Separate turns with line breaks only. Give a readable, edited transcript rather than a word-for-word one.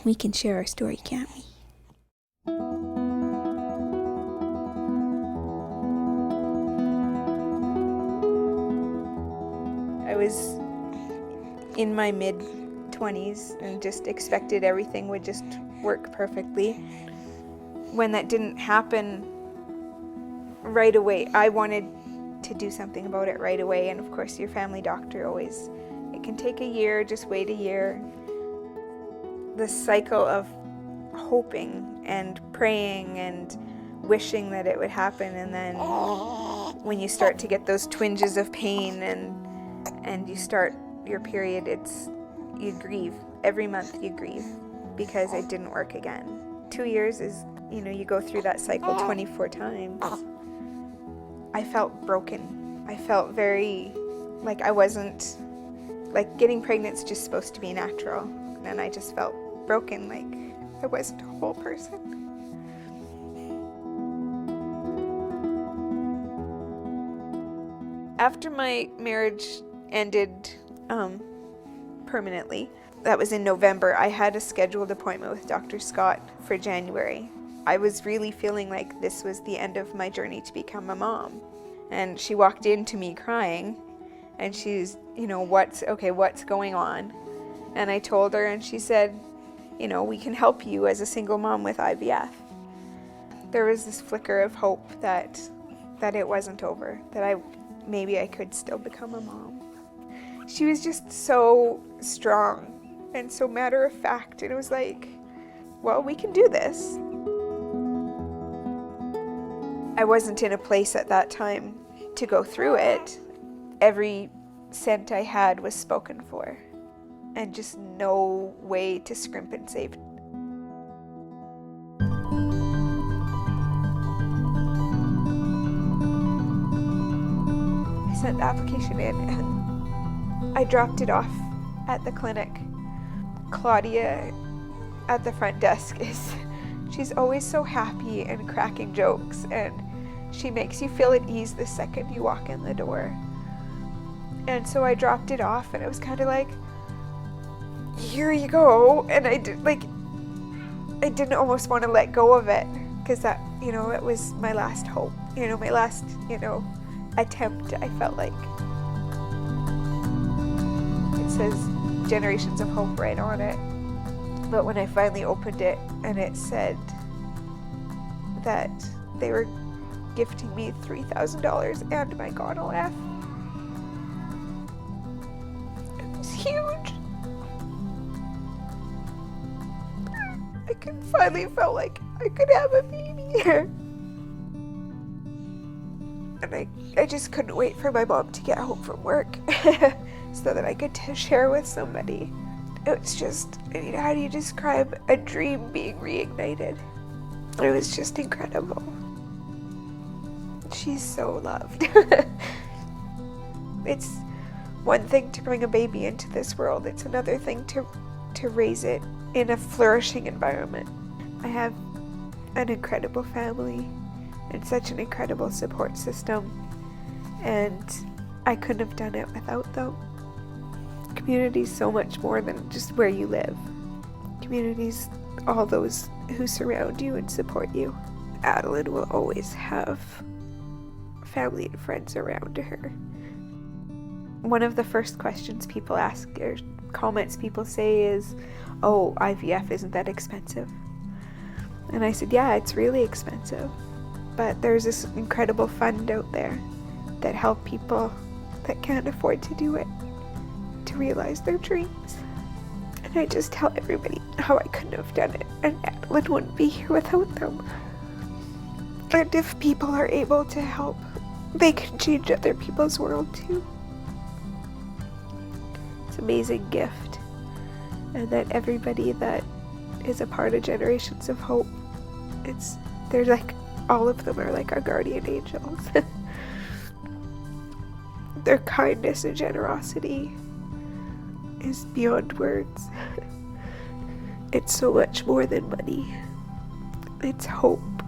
We can share our story, can't we? I was in my mid-20s and just expected everything would just work perfectly. When that didn't happen right away, I wanted to do something about it right away. And of course, your family doctor always, it can take a year, just wait a year. The cycle of hoping and praying and wishing that it would happen, and then when you start to get those twinges of pain and you start your period, you grieve. Every month you grieve because it didn't work again. 2 years is, you go through that cycle 24 times. I felt broken. I felt very like I wasn't, like getting pregnant's just supposed to be natural, and I just felt broken, like I wasn't a whole person. After my marriage ended permanently, that was in November, I had a scheduled appointment with Dr. Scott for January. I was really feeling like this was the end of my journey to become a mom. And she walked into me crying, and she's, what's going on? And I told her, and she said, we can help you as a single mom with IVF. There was this flicker of hope that it wasn't over, that maybe I could still become a mom. She was just so strong and so matter of fact, and it was like, well, we can do this. I wasn't in a place at that time to go through it. Every cent I had was spoken for, and just no way to scrimp and save. I sent the application in and I dropped it off at the clinic. Claudia at the front desk she's always so happy and cracking jokes, and she makes you feel at ease the second you walk in the door. And so I dropped it off, and it was kind of like, here you go. And I didn't almost want to let go of it, because that, it was my last hope, my last, attempt, I felt like. It says Generations of Hope right on it. But when I finally opened it and it said that they were gifting me $3,000 and my Gonal F, it was huge. I finally felt like I could have a baby. And I just couldn't wait for my mom to get home from work so that I could share with somebody. It was just, how do you describe a dream being reignited? It was just incredible. She's so loved. It's one thing to bring a baby into this world. It's another thing to raise it in a flourishing environment. I have an incredible family and such an incredible support system, and I couldn't have done it without them. Community is so much more than just where you live. Community's all those who surround you and support you. Adeline will always have family and friends around her. One of the first questions people ask, or comments people say, is, oh, IVF, isn't that expensive? And I said, yeah, it's really expensive. But there's this incredible fund out there that help people that can't afford to do it to realize their dreams. And I just tell everybody how I couldn't have done it, and Adeline wouldn't be here without them. And if people are able to help, they can change other people's world too. It's an amazing gift, and that everybody that is a part of Generations of Hope, they're like, all of them are like our guardian angels. Their kindness and generosity is beyond words. It's so much more than money. It's hope.